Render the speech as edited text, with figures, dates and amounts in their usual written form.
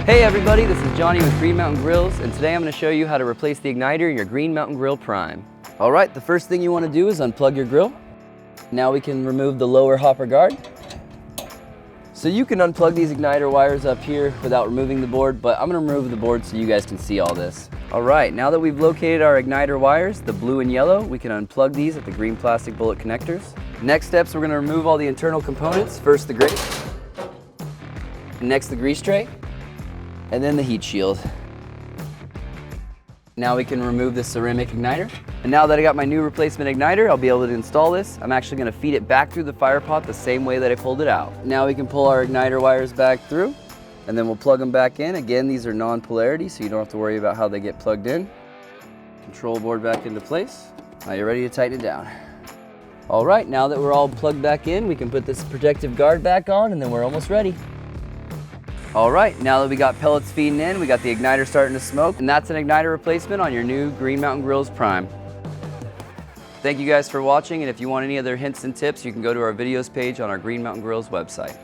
Hey everybody, this is Johnny with Green Mountain Grills, and today I'm going to show you how to replace the igniter in your Green Mountain Grill Prime. Alright, the first thing you want to do is unplug your grill. Now we can remove the lower hopper guard. So you can unplug these igniter wires up here without removing the board, but I'm going to remove the board so you guys can see all this. Alright, now that we've located our igniter wires, the blue and yellow, we can unplug these at the green plastic bullet connectors. Next steps, we're going to remove all the internal components. First the grate, next the grease tray, and then the heat shield. Now we can remove the ceramic igniter. And now that I got my new replacement igniter, I'll be able to install this. I'm actually going to feed it back through the fire pot the same way that I pulled it out. Now we can pull our igniter wires back through, and then we'll plug them back in. Again, these are non-polarity, so you don't have to worry about how they get plugged in. Control board back into place. Now you're ready to tighten it down. All right, now that we're all plugged back in, we can put this protective guard back on, and then we're almost ready. All right, now that we got pellets feeding in, we got the igniter starting to smoke, and that's an igniter replacement on your new Green Mountain Grills Prime. Thank you guys for watching, and if you want any other hints and tips, you can go to our videos page on our Green Mountain Grills website.